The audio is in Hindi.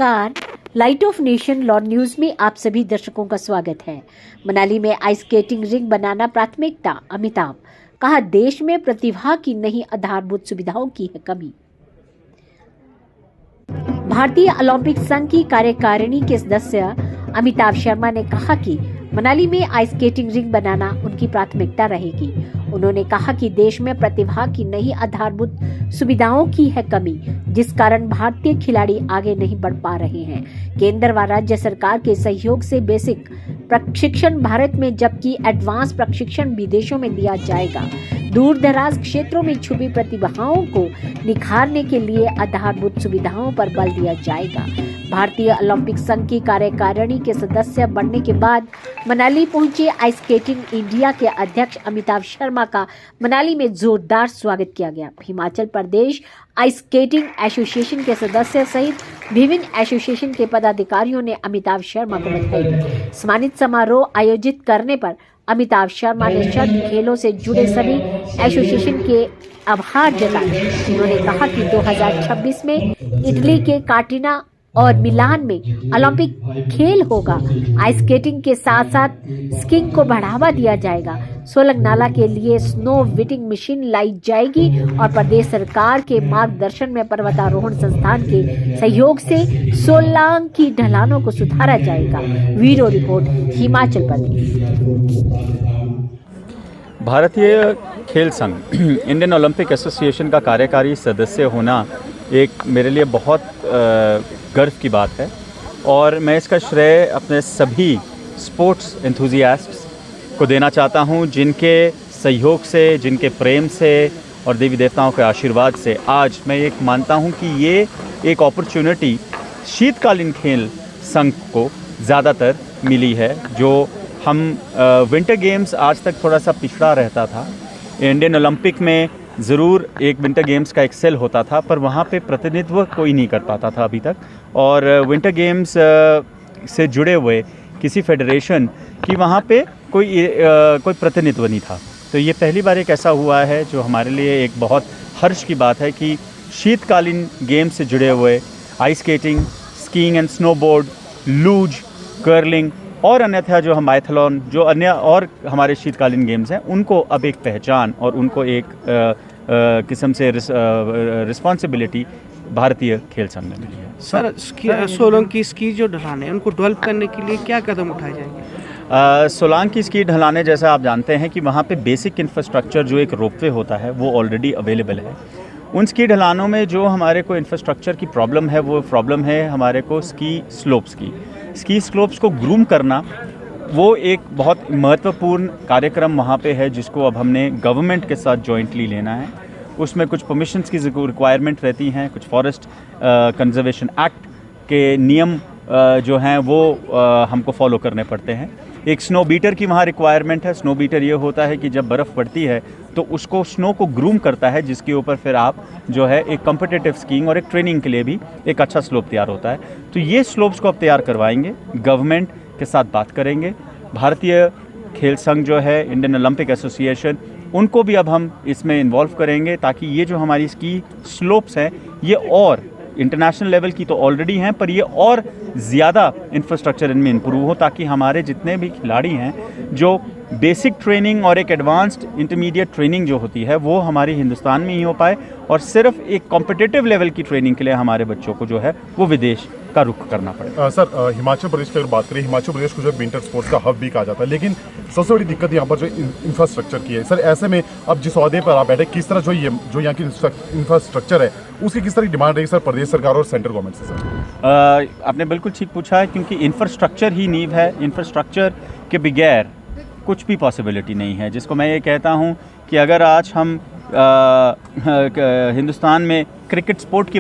नमस्कार, light of nation law news में आप सभी दर्शकों का स्वागत है। मनाली में आइस स्केटिंग रिंग बनाना प्राथमिकता, अमिताभ। कहा, देश में प्रतिभा की नहीं आधारभूत सुविधाओं की है कमी। भारतीय ओलंपिक संघ की कार्यकारिणी के सदस्य अमिताभ शर्मा ने कहा कि मनाली में आइस स्केटिंग रिंग बनाना उनकी प्राथमिकता रहेगी। उन्होंने कहा कि देश में प्रतिभा की नहीं आधारभूत सुविधाओं की है कमी, जिस कारण भारतीय खिलाड़ी आगे नहीं बढ़ पा रहे हैं। केंद्र व राज्य सरकार के सहयोग से बेसिक प्रशिक्षण भारत में जबकि एडवांस प्रशिक्षण विदेशों में दिया जाएगा। दूर दराज क्षेत्रों में छुपी प्रतिभाओं को निखारने के लिए आधारभूत सुविधाओं पर बल दिया जाएगा। भारतीय ओलंपिक संघ की कार्यकारिणी के सदस्य बनने के बाद मनाली पहुंचे आइस स्केटिंग इंडिया के अध्यक्ष अमिताभ शर्मा का मनाली में जोरदार स्वागत किया गया। Himachal Pradesh ice skating association के सदस्य सहित विभिन्न एसोसिएशन के पदाधिकारियों ने अमिताभ शर्मा को बधाई। सम्मानित समारोह आयोजित करने पर अमिताभ शर्मा ने शब्द खेलों से जुड़े सभी एसोसिएशन के आभार जताए। उन्होंने कहा कि 2026 में इटली के कार्टिना और मिलान में ओलंपिक खेल होगा। आइस स्केटिंग के साथ साथ स्कीइंग को बढ़ावा दिया जाएगा। सोलंग नाला के लिए स्नो विटिंग मशीन लाई जाएगी और प्रदेश सरकार के मार्गदर्शन में पर्वतारोहण संस्थान के सहयोग से सोलांग की ढलानों को सुधारा जाएगा। Bureau report, Himachal Pradesh. भारतीय खेल संघ इंडियन ओलंपिक एसोसिएशन का कार्यकारी सदस्य होना एक मेरे लिए बहुत गर्व की बात है और मैं इसका श्रेय अपने सभी स्पोर्ट्स एंथुजियास्ट्स को देना चाहता हूं, जिनके सहयोग से, जिनके प्रेम से और देवी देवताओं के आशीर्वाद से आज मैं एक मानता हूं कि ये एक अपॉर्चुनिटी शीतकालीन खेल संघ को ज़्यादातर मिली है। जो हम विंटर गेम्स आज तक थोड़ा सा पिछड़ा रहता था। इंडियन ओलंपिक में ज़रूर एक विंटर गेम्स का एक्सेल होता था, पर वहाँ पे प्रतिनिधित्व कोई नहीं कर पाता था अभी तक। और विंटर गेम्स से जुड़े हुए किसी फेडरेशन की वहाँ पे कोई प्रतिनिधित्व नहीं था। तो ये पहली बार एक ऐसा हुआ है जो हमारे लिए एक बहुत हर्ष की बात है कि शीतकालीन गेम्स से जुड़े हुए ice skating, skiing and snowboard, luge, curling और अन्यथा जो हम माइथलॉन, जो अन्य और हमारे शीतकालीन गेम्स हैं, उनको अब एक पहचान और उनको एक किस्म से रिस्पॉन्सिबिलिटी भारतीय खेल संघ में मिली है। सर, सोलंग की स्की जो ढलान है उनको डेवलप करने के लिए क्या कदम उठाए जाएंगे? सोलांग की स्की ढलाने, जैसा आप जानते हैं कि वहाँ पे बेसिक इंफ्रास्ट्रक्चर जो एक रोपवे होता है वो ऑलरेडी अवेलेबल है। उन स्की ढलानों में जो हमारे को इंफ्रास्ट्रक्चर की प्रॉब्लम है वो प्रॉब्लम है हमारे को स्की स्लोप्स की। स्की स्लोप्स को ग्रूम करना वो एक बहुत महत्वपूर्ण कार्यक्रम वहाँ पे है, जिसको अब हमने गवर्नमेंट के साथ जॉइंटली लेना है। उसमें कुछ परमिशंस की रिक्वायरमेंट रहती हैं, कुछ फॉरेस्ट कंजर्वेशन एक्ट के नियम जो हैं वो हमको फॉलो करने पड़ते हैं। एक स्नो बीटर की वहाँ रिक्वायरमेंट है। स्नो बीटर ये होता है कि जब बर्फ़ पड़ती है तो उसको स्नो को ग्रूम करता है, जिसके ऊपर फिर आप जो है एक कॉम्पिटिटिव स्कीइंग और एक ट्रेनिंग के लिए भी एक अच्छा स्लोप तैयार होता है। तो ये स्लोप्स को अब तैयार करवाएंगे, गवर्नमेंट के साथ बात करेंगे। भारतीय खेल संघ जो है, इंडियन ओलंपिक एसोसिएशन, उनको भी अब हम इसमें इन्वॉल्व करेंगे ताकि ये जो हमारी स्की स्लोप्स हैं ये और इंटरनेशनल लेवल की तो ऑलरेडी हैं, पर ये और ज़्यादा इंफ्रास्ट्रक्चर इनमें इम्प्रूव हो, ताकि हमारे जितने भी खिलाड़ी हैं जो बेसिक ट्रेनिंग और एक एडवांस्ड इंटरमीडिएट ट्रेनिंग जो होती है वो हमारी हिंदुस्तान में ही हो पाए और सिर्फ एक कॉम्पिटिटिव लेवल की ट्रेनिंग के लिए हमारे बच्चों को जो है वो विदेश का रुख करना पड़ेगा। सर, हिमाचल प्रदेश की अगर बात करें, हिमाचल प्रदेश को जो विंटर स्पोर्ट्स का हब भी कहा जाता है, लेकिन सबसे बड़ी दिक्कत यहाँ पर जो इंफ्रास्ट्रक्चर की है। सर, ऐसे में अब जिस ओहदे पर आप बैठे, किस तरह जो यहाँ की इंफ्रास्ट्रक्चर है उसकी किस तरह की डिमांड रहेगी सर प्रदेश सरकार और सेंट्रल गवर्नमेंट से? सर, आपने बिल्कुल ठीक पूछा है, क्योंकि इंफ्रास्ट्रक्चर ही नींव है। इंफ्रास्ट्रक्चर के बगैर कुछ भी पॉसिबिलिटी नहीं है। जिसको मैं ये कहता हूँ कि अगर आज हम हिंदुस्तान में क्रिकेट स्पोर्ट की